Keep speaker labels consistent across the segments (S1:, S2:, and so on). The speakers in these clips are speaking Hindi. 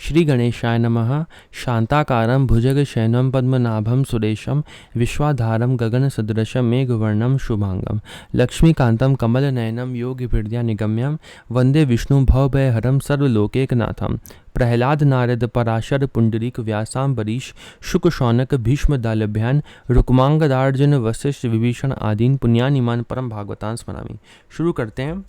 S1: श्री गणेशाय नमः। शांताकारं भुजगशयनं पद्मनाभं सुरेशं विश्वाधारं गगनसदृशं मेघवर्णं शुभांगं लक्ष्मीकान्तं कमलनयनं योगिहृदयानिगम्यं वन्दे विष्णुं भवभयहरं सर्वलोकैकनाथं। प्रह्लाद नारद पराशर पुंडरीक व्यासाम्बरीश शुक शौनक भीष्म दालभ्यान रुक्मांगदार्जुन वशिष्ठ विभीषण आदीन पुण्यानिमान परम भागवतान स्मरामि। शुरू करते हैं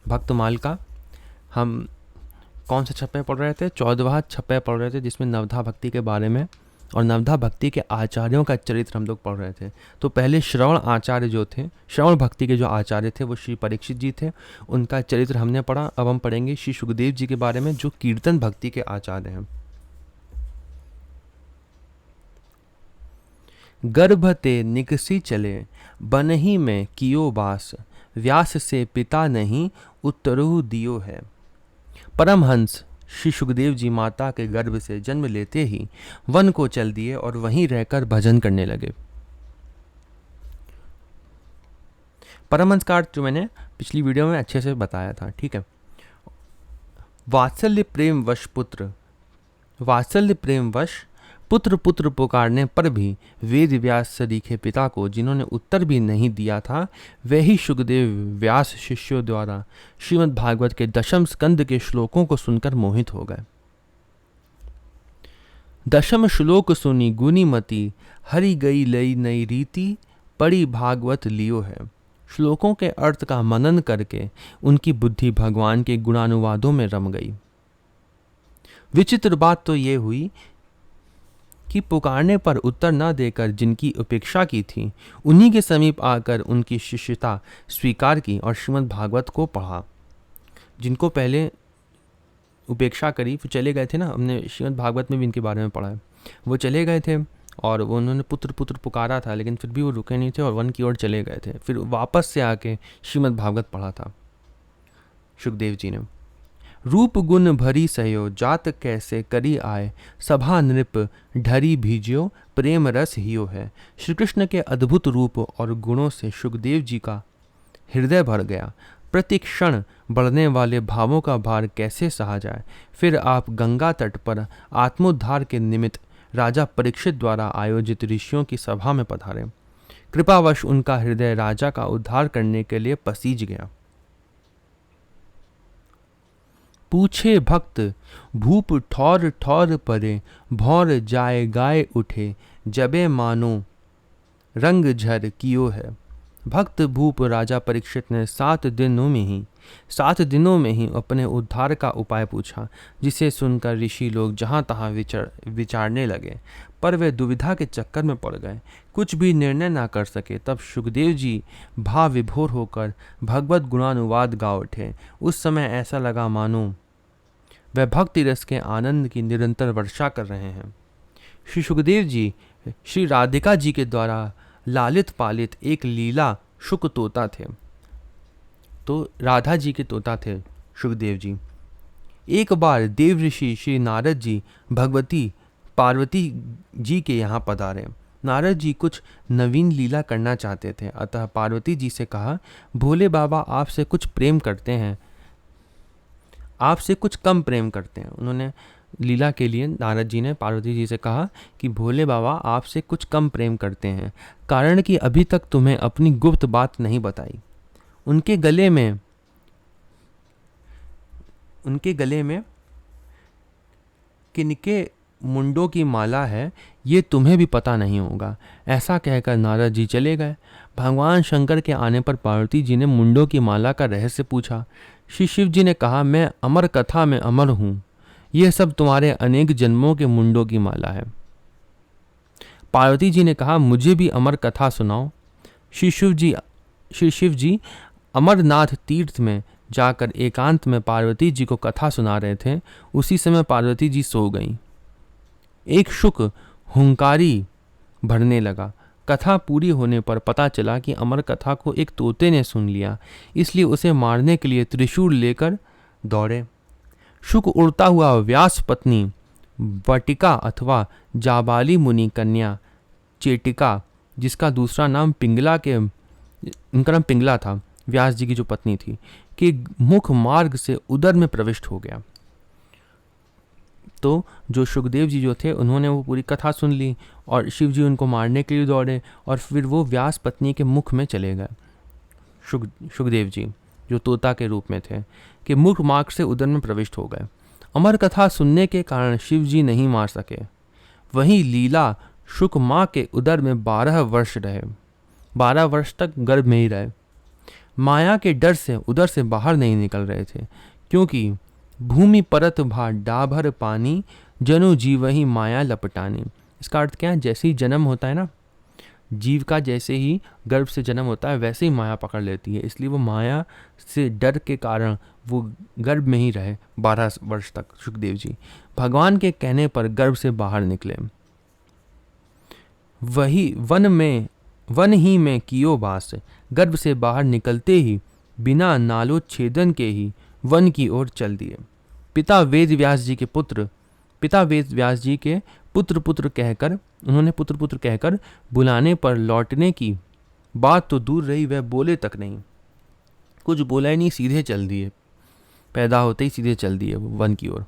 S1: भक्तमाल का। हम कौन से छप्पे पढ़ रहे थे? 14वां छप्पे पढ़ रहे थे, जिसमें नवधा भक्ति के बारे में और नवधा भक्ति के आचार्यों का चरित्र हम लोग पढ़ रहे थे। तो पहले श्रवण आचार्य जो थे, श्रवण भक्ति के जो आचार्य थे वो श्री परीक्षित जी थे, उनका चरित्र हमने पढ़ा। अब हम पढ़ेंगे श्री सुखदेव जी के बारे में, जो कीर्तन भक्ति के आचार्य हैं। गर्भ ते निकसी चले बनही में कियो बास, व्यास से पिता नहीं उत्तरु दियो है। परमहंस श्री सुखदेव जी माता के गर्भ से जन्म लेते ही वन को चल दिए और वहीं रहकर भजन करने लगे। परमहंस का अर्थ जो मैंने पिछली वीडियो में अच्छे से बताया था, ठीक है। वात्सल्य प्रेम वश पुत्र पुत्र पुकारने पर भी वेद व्यास सरीखे पिता को जिन्होंने उत्तर भी नहीं दिया था, वही सुखदेव व्यास शिष्यों द्वारा श्रीमद् भागवत के दशम स्कंद के श्लोकों को सुनकर मोहित हो गए। दशम श्लोक सुनी गुनीमती, हरि गई लई नई रीति, पढ़ी भागवत लियो है। श्लोकों के अर्थ का मनन करके उनकी बुद्धि भगवान के गुणानुवादों में रम गई। विचित्र बात तो ये हुई कि पुकारने पर उत्तर न देकर जिनकी उपेक्षा की थी, उन्हीं के समीप आकर उनकी शिष्यता स्वीकार की और श्रीमद् भागवत को पढ़ा। जिनको पहले उपेक्षा करी वो चले गए थे ना, हमने श्रीमद् भागवत में भी इनके बारे में पढ़ा है। वो चले गए थे और वो उन्होंने पुत्र पुत्र पुकारा था, लेकिन फिर भी वो रुके नहीं थे और वन की ओर चले गए थे। फिर वापस से आके श्रीमद् भागवत पढ़ा था सुखदेव जी ने। रूप गुण भरी सयो जात कैसे करी आए, सभा नृप ढरी भीजियो प्रेम रस हियो है। श्री कृष्ण के अद्भुत रूप और गुणों से सुखदेव जी का हृदय भर गया। प्रति क्षण बढ़ने वाले भावों का भार कैसे सहा जाए। फिर आप गंगा तट पर आत्मोद्धार के निमित्त राजा परीक्षित द्वारा आयोजित ऋषियों की सभा में पधारे। कृपावश उनका हृदय राजा का उद्धार करने के लिए पसीज गया। पूछे भक्त भूप ठौर ठौर परे, भौर जाए गाय उठे, जबे मानो रंग झर कियो है। भक्त भूप राजा परीक्षित ने 7 दिनों में ही अपने उद्धार का उपाय पूछा, जिसे सुनकर ऋषि लोग जहाँ तहाँ विचारने लगे, पर वे दुविधा के चक्कर में पड़ गए, कुछ भी निर्णय ना कर सके। तब सुखदेव जी भाव विभोर होकर भगवत गुणानुवाद गा उठे। उस समय ऐसा लगा मानो वह भक्ति रस के आनंद की निरंतर वर्षा कर रहे हैं। श्री सुखदेव जी श्री राधिका जी के द्वारा लालित पालित एक लीला शुक तोता थे। तो राधा जी के तोता थे सुखदेव जी। एक बार देव ऋषि श्री नारद जी भगवती पार्वती जी के यहाँ पधारे। नारद जी कुछ नवीन लीला करना चाहते थे, अतः पार्वती जी से कहा, भोले बाबा आपसे कुछ प्रेम करते हैं, आपसे कुछ कम प्रेम करते हैं। उन्होंने लीला के लिए नारद जी ने पार्वती जी से कहा कि भोले बाबा आपसे कुछ कम प्रेम करते हैं, कारण कि अभी तक तुम्हें अपनी गुप्त बात नहीं बताई। उनके गले में किनके मुंडों की माला है, ये तुम्हें भी पता नहीं होगा। ऐसा कहकर नारद जी चले गए। भगवान शंकर के आने पर पार्वती जी ने मुंडों की माला का रहस्य पूछा। श्री शिव जी ने कहा, मैं अमर कथा में अमर हूँ, यह सब तुम्हारे अनेक जन्मों के मुंडों की माला है। पार्वती जी ने कहा, मुझे भी अमर कथा सुनाओ। श्री शिव जी अमरनाथ तीर्थ में जाकर एकांत में पार्वती जी को कथा सुना रहे थे। उसी समय पार्वती जी सो गईं। एक शुक हुंकारी भरने लगा। कथा पूरी होने पर पता चला कि अमर कथा को एक तोते ने सुन लिया, इसलिए उसे मारने के लिए त्रिशूल लेकर दौड़े। शुक उड़ता हुआ व्यास पत्नी वटिका अथवा जाबाली मुनि कन्या चेटिका, जिसका दूसरा नाम पिंगला उनका नाम पिंगला था, व्यास जी की जो पत्नी थी, कि मुख मार्ग से उदर में प्रविष्ट हो गया। तो जो सुखदेव जी जो थे उन्होंने वो पूरी कथा सुन ली और शिव जी उनको मारने के लिए दौड़े और फिर वो व्यास पत्नी के मुख में चले गए। सुखदेव जी जो तोता के रूप में थे कि मुख मार्ग से उदर में प्रविष्ट हो गए। अमर कथा सुनने के कारण शिव जी नहीं मार सके। वहीं लीला शुक माँ के उदर में 12 वर्ष रहे, 12 वर्ष तक गर्भ में ही रहे। माया के डर से उदर से बाहर नहीं निकल रहे थे, क्योंकि भूमि परत भा डाभर पानी, जनु जीव ही माया लपटानी। इसका अर्थ क्या है? जैसे ही जन्म होता है ना, जीव का जैसे ही गर्भ से जन्म होता है वैसे ही माया पकड़ लेती है, इसलिए वो माया से डर के कारण वो गर्भ में ही रहे 12 वर्ष तक। सुखदेव जी भगवान के कहने पर गर्भ से बाहर निकले। वही वन ही में कियो वास, गर्भ से बाहर निकलते ही बिना नालोच्छेदन के ही वन की ओर चल दिए। पिता वेद व्यास जी के पुत्र कहकर बुलाने पर लौटने की बात तो दूर रही, वह बोले तक नहीं, कुछ बोला ही नहीं, सीधे चल दिए, पैदा होते ही सीधे चल दिए वन की ओर।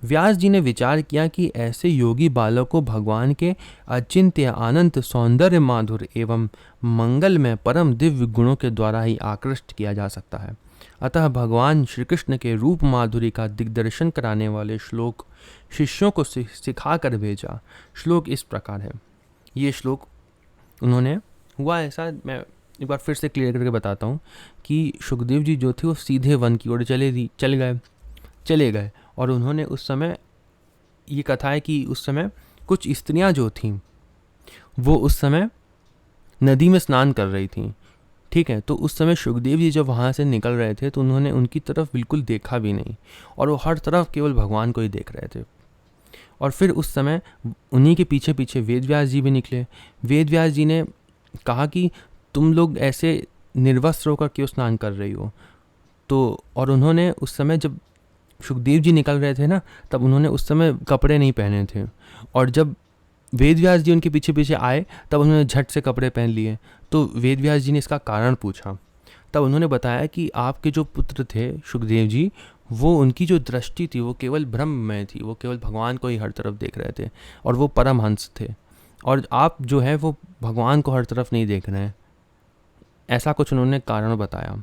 S1: व्यास जी ने विचार किया कि ऐसे योगी बालक को भगवान के अचिंत्य अनंत सौंदर्य माधुर एवं मंगल में परम दिव्य गुणों के द्वारा ही आकृष्ट किया जा सकता है। अतः भगवान श्री कृष्ण के रूप माधुरी का दिग्दर्शन कराने वाले श्लोक शिष्यों को सिखा कर भेजा। श्लोक इस प्रकार है। ये श्लोक उन्होंने हुआ ऐसा, मैं एक बार फिर से क्लियर करके बताता हूँ कि सुखदेव जी जो थे वो सीधे वन की ओर चले गए और उन्होंने उस समय, ये कथा है कि उस समय कुछ स्त्रियां जो थीं वो उस समय नदी में स्नान कर रही थीं। ठीक है, तो उस समय सुखदेव जी जब वहाँ से निकल रहे थे तो उन्होंने उनकी तरफ बिल्कुल देखा भी नहीं और वो हर तरफ केवल भगवान को ही देख रहे थे। और फिर उस समय उन्हीं के पीछे पीछे वेद व्यास जी भी निकले। वेद व्यास जी ने कहा कि तुम लोग ऐसे निर्वस्त्र होकर क्यों स्नान कर रही हो? तो और उन्होंने उस समय जब सुखदेव जी निकल रहे थे ना, तब उन्होंने उस समय कपड़े नहीं पहने थे और जब वेद व्यास जी उनके पीछे पीछे आए तब उन्होंने झट से कपड़े पहन लिए। तो वेद व्यास जी ने इसका कारण पूछा, तब उन्होंने बताया कि आपके जो पुत्र थे सुखदेव जी, वो उनकी जो दृष्टि थी वो केवल ब्रह्म में थी, वो केवल भगवान को ही हर तरफ देख रहे थे और वो परमहंस थे, और आप जो है वो भगवान को हर तरफ नहीं देख रहे हैं। ऐसा कुछ उन्होंने कारण बताया।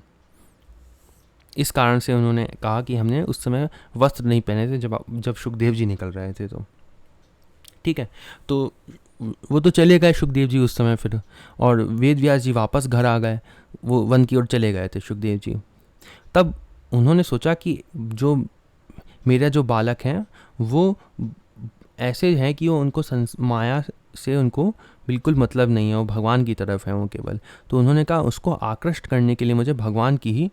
S1: इस कारण से उन्होंने कहा कि हमने उस समय वस्त्र नहीं पहने थे जब सुखदेव जी निकल रहे थे। तो ठीक है, तो वो तो चले गए सुखदेव जी उस समय फिर, और वेद व्यास जी वापस घर आ गए, वो वन की ओर चले गए थे सुखदेव जी। तब उन्होंने सोचा कि जो मेरा जो बालक हैं वो ऐसे हैं कि वो उनको माया से उनको बिल्कुल मतलब नहीं है, वो भगवान की तरफ है वो केवल। तो उन्होंने कहा उसको आकृष्ट करने के लिए मुझे भगवान की ही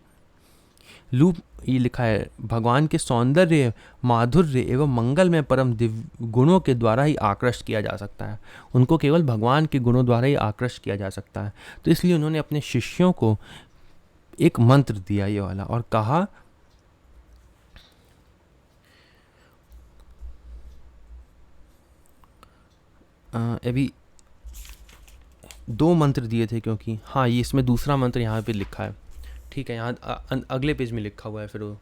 S1: लूप, ये लिखा है, भगवान के सौंदर्य माधुर्य एवं मंगल में परम दिव्य गुणों के द्वारा ही आकृष्ट किया जा सकता है। उनको केवल भगवान के गुणों द्वारा ही आकृष्ट किया जा सकता है। तो इसलिए उन्होंने अपने शिष्यों को एक मंत्र दिया ये वाला और कहा, अभी 2 मंत्र दिए थे क्योंकि हाँ, ये इसमें दूसरा मंत्र यहाँ पे लिखा है। ठीक है, यहाँ अगले पेज में लिखा हुआ है फिर वो।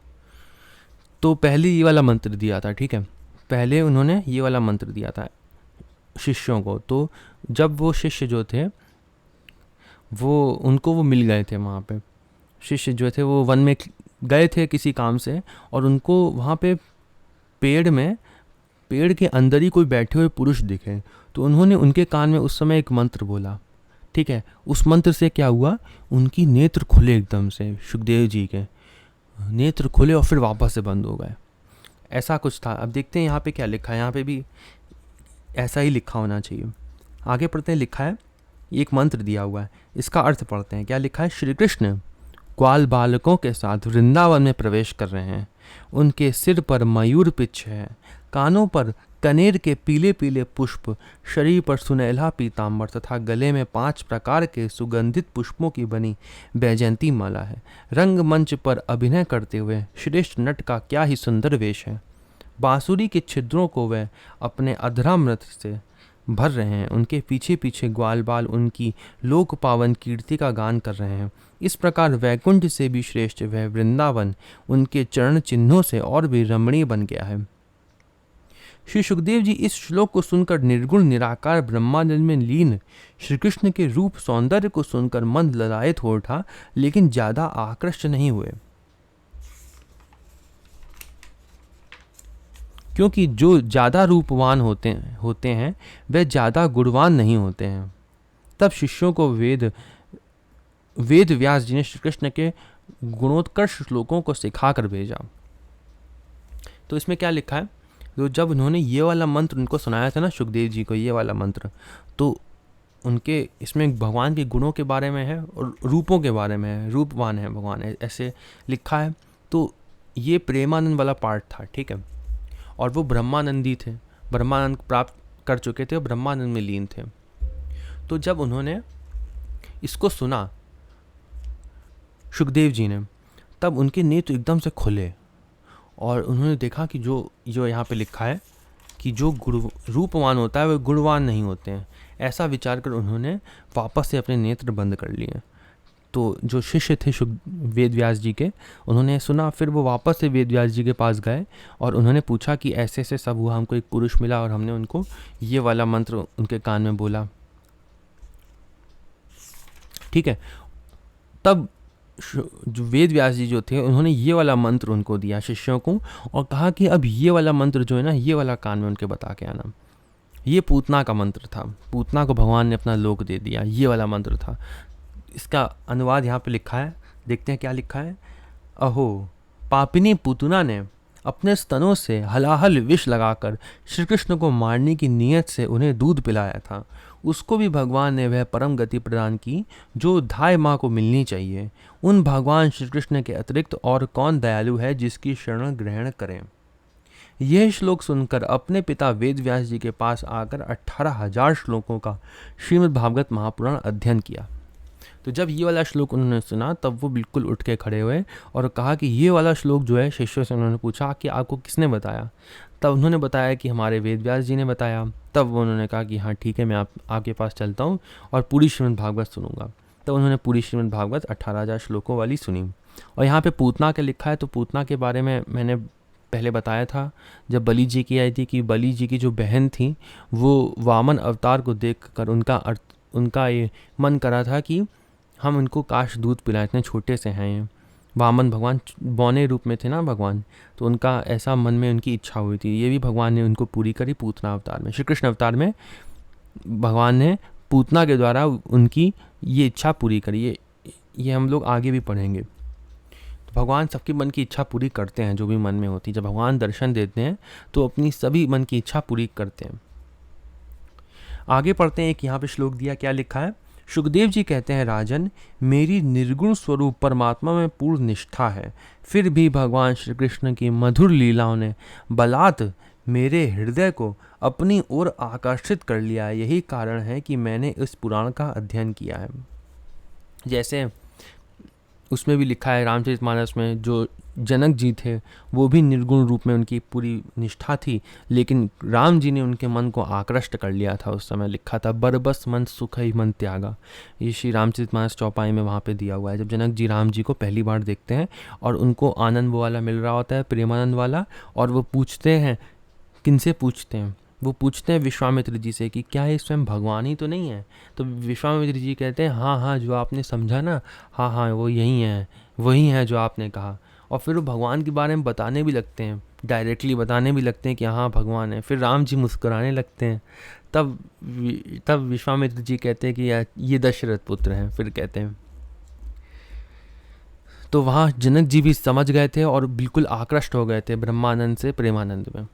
S1: तो पहले ये वाला मंत्र दिया था। ठीक है, पहले उन्होंने ये वाला मंत्र दिया था शिष्यों को। तो जब वो शिष्य जो थे वो मिल गए थे वहाँ पे, शिष्य जो थे वो वन में गए थे किसी काम से, और उनको वहाँ पे पेड़ के अंदर ही कोई बैठे हुए पुरुष दिखे। तो उन्होंने उनके कान में उस समय एक मंत्र बोला। ठीक है, उस मंत्र से क्या हुआ, उनकी नेत्र खुले, एकदम से सुखदेव जी के नेत्र खुले और फिर वापस से बंद हो गए। ऐसा कुछ था। अब देखते हैं यहाँ पे क्या लिखा है। यहाँ पे भी ऐसा ही लिखा होना चाहिए। आगे पढ़ते हैं, लिखा है, एक मंत्र दिया हुआ है, इसका अर्थ पढ़ते हैं। क्या लिखा है? श्री कृष्ण ग्वाल बालकों के साथ वृंदावन में प्रवेश कर रहे हैं। उनके सिर पर मयूर पिच्छ है, कानों पर कनेर के पीले पीले पुष्प, शरीर पर सुनहला पीताम्बर तथा गले में 5 प्रकार के सुगंधित पुष्पों की बनी बैजयंती माला है। रंगमंच पर अभिनय करते हुए श्रेष्ठ नट का क्या ही सुंदर वेश है। बांसुरी के छिद्रों को वह अपने अधरामृत से भर रहे हैं। उनके पीछे पीछे ग्वाल बाल उनकी लोक पावन कीर्ति का गान कर रहे हैं। इस प्रकार वैकुंठ से भी श्रेष्ठ वह वृंदावन उनके चरण चिन्हों से और भी रमणीय बन गया है। श्री सुखदेव जी इस श्लोक को सुनकर निर्गुण निराकार ब्रह्मानंद में लीन श्री कृष्ण के रूप सौंदर्य को सुनकर मन ललायत हो उठा, लेकिन ज्यादा आकृष्ट नहीं हुए, क्योंकि जो ज्यादा रूपवान होते हैं वे ज्यादा गुणवान नहीं होते हैं। तब शिष्यों को वेद व्यास जी ने श्री कृष्ण के गुणोत्कर्ष श्लोकों को सिखाकर भेजा। तो इसमें क्या लिखा है, तो जब उन्होंने ये वाला मंत्र उनको सुनाया था ना, सुखदेव जी को ये वाला मंत्र, तो उनके इसमें भगवान के गुणों के बारे में है और रूपों के बारे में है, रूपवान है भगवान ऐसे लिखा है। तो ये प्रेमानंद वाला पार्ट था, ठीक है। और वो ब्रह्मानंदी थे, ब्रह्मानंद प्राप्त कर चुके थे और ब्रह्मानंद में लीन थे। तो जब उन्होंने इसको सुना सुखदेव जी ने, तब उनके नेत्र एकदम से खुले और उन्होंने देखा कि जो यहाँ पे लिखा है कि जो रूपवान होता है वह गुणवान नहीं होते हैं, ऐसा विचार कर उन्होंने वापस से अपने नेत्र बंद कर लिए। तो जो शिष्य थे वेद व्यास जी के, उन्होंने सुना, फिर वो वापस से वेद व्यास जी के पास गए और उन्होंने पूछा कि ऐसे ऐसे सब हुआ, हमको एक पुरुष मिला और हमने उनको ये वाला मंत्र उनके कान में बोला, ठीक है। तब जो वेद व्यास जी जो थे, उन्होंने ये वाला मंत्र उनको दिया शिष्यों को और कहा कि अब ये वाला मंत्र जो है ना, ये वाला कान में उनके बता के आना। ये पूतना का मंत्र था, पूतना को भगवान ने अपना लोक दे दिया, ये वाला मंत्र था। इसका अनुवाद यहाँ पे लिखा है, देखते हैं क्या लिखा है। अहो पापिनी पूतना ने अपने स्तनों से हलाहल विष लगाकर श्री कृष्ण को मारने की नीयत से उन्हें दूध पिलाया था। उसको भी भगवान ने वह परम गति प्रदान की जो धाय माँ को मिलनी चाहिए। उन भगवान श्री कृष्ण के अतिरिक्त और कौन दयालु है जिसकी शरण ग्रहण करें। यह श्लोक सुनकर अपने पिता वेद व्यास जी के पास आकर 18,000 श्लोकों का श्रीमद् भागवत महापुराण अध्ययन किया। तो जब ये वाला श्लोक उन्होंने सुना, तब वो बिल्कुल उठ के खड़े हुए और कहा कि ये वाला श्लोक जो है, शिष्यों से उन्होंने पूछा कि आपको किसने बताया। तब उन्होंने बताया कि हमारे वेद व्यास जी ने बताया। तब उन्होंने कहा कि हाँ ठीक है, मैं आपके पास चलता हूँ और पूरी श्रीमद् भागवत सुनूंगा। तब उन्होंने पूरी श्रीमद् भागवत 18,000 श्लोकों वाली सुनी। और यहाँ पे पूतना के लिखा है, तो पूतना के बारे में मैंने पहले बताया था जब बलि जी की आई थी, कि बलि जी की जो बहन थी वो वामन अवतार को देखकर उनका ये मन करा था कि हम उनको काश दूध पिलाएं, इतने छोटे से हैं ये। वामन भगवान बौने रूप में थे ना भगवान, तो उनका ऐसा मन में उनकी इच्छा हुई थी। ये भी भगवान ने उनको पूरी करी पूतना अवतार में। श्री कृष्ण अवतार में भगवान ने पूतना के द्वारा उनकी ये इच्छा पूरी करी। ये हम लोग आगे भी पढ़ेंगे। तो भगवान सबकी मन की इच्छा पूरी करते हैं, जो भी मन में होती है। जब भगवान दर्शन देते हैं तो अपनी सभी मन की इच्छा पूरी करते हैं। आगे पढ़ते हैं। एक यहाँ पे श्लोक दिया, क्या लिखा है। सुखदेव जी कहते हैं, राजन मेरी निर्गुण स्वरूप परमात्मा में पूर्ण निष्ठा है, फिर भी भगवान श्री कृष्ण की मधुर लीलाओं ने बलात् मेरे हृदय को अपनी ओर आकर्षित कर लिया। यही कारण है कि मैंने इस पुराण का अध्ययन किया है। जैसे उसमें भी लिखा है रामचरितमानस में, जो जनक जी थे वो भी निर्गुण रूप में उनकी पूरी निष्ठा थी, लेकिन राम जी ने उनके मन को आकृष्ट कर लिया था। उस समय लिखा था, बरबस मन सुख ही मन त्यागा। ये श्री रामचरितमानस चौपाई में वहाँ पे दिया हुआ है। जब जनक जी राम जी को पहली बार देखते हैं और उनको आनंद वो वाला मिल रहा होता है, प्रेमानंद वाला, और वो पूछते हैं, किनसे पूछते हैं, वो पूछते हैं विश्वामित्र जी से कि क्या ये स्वयं भगवान ही तो नहीं है। तो विश्वामित्र जी कहते हैं, हाँ हाँ जो आपने समझा ना, हाँ हाँ वो यही है, वही है जो आपने कहा। और फिर वो भगवान के बारे में बताने भी लगते हैं, डायरेक्टली बताने भी लगते हैं कि हाँ भगवान है। फिर राम जी मुस्कुराने लगते हैं। तब विश्वामित्र जी कहते हैं कि ये दशरथ पुत्र हैं। फिर कहते हैं, तो वहाँ जनक जी भी समझ गए थे और बिल्कुल आकृष्ट हो गए थे ब्रह्मानंद से प्रेमानंद में।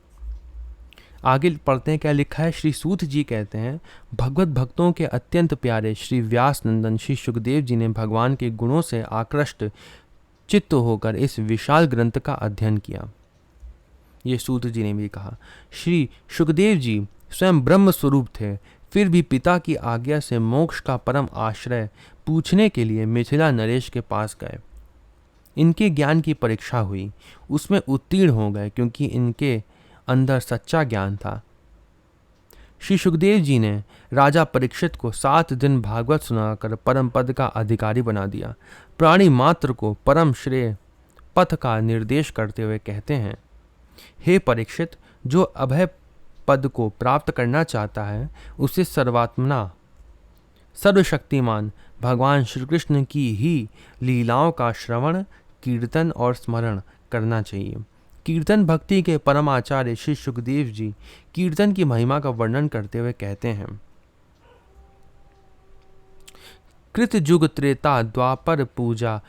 S1: आगे पढ़ते हैं क्या लिखा है। श्री सूत जी कहते हैं, भगवत भक्तों के अत्यंत प्यारे श्री व्यास नंदन श्री सुखदेव जी ने भगवान के गुणों से आकृष्ट चित्त होकर इस विशाल ग्रंथ का अध्ययन किया। ये सूत जी ने भी कहा। श्री सुखदेव जी स्वयं ब्रह्म स्वरूप थे, फिर भी पिता की आज्ञा से मोक्ष का परम आश्रय पूछने के लिए मिथिला नरेश के पास गए। इनके ज्ञान की परीक्षा हुई, उसमें उत्तीर्ण हो गए क्योंकि इनके अंदर सच्चा ज्ञान था। श्री सुखदेव जी ने राजा परीक्षित को 7 दिन भागवत सुनाकर परम पद का अधिकारी बना दिया। प्राणी मात्र को परम श्रेय पथ का निर्देश करते हुए कहते हैं, हे परीक्षित, जो अभय पद को प्राप्त करना चाहता है उसे सर्वात्मना सर्वशक्तिमान भगवान श्री कृष्ण की ही लीलाओं का श्रवण, कीर्तन और स्मरण करना चाहिए। कीर्तन भक्ति के परम आचार्य श्री सुखदेव जी कीर्तन की महिमा का वर्णन करते हुए कहते हैं, कृत जुग त्रेता द्वापर पूजा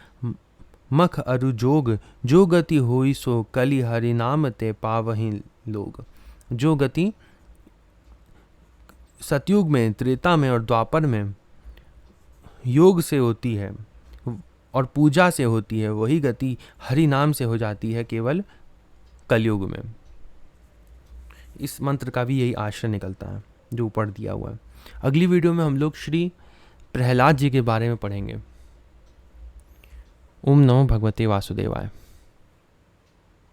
S1: मख अरु जोग, जो गति होई सो कलि हरि नाम ते पावहि लोग। जो गति सतयुग में, त्रेता में और द्वापर में योग से होती है और पूजा से होती है, वही गति हरि नाम से हो जाती है केवल कलयुग में। इस मंत्र का भी यही आशय निकलता है जो ऊपर दिया हुआ है। अगली वीडियो में हम लोग श्री प्रहलाद जी के बारे में पढ़ेंगे। ओम नमो भगवते वासुदेवाय।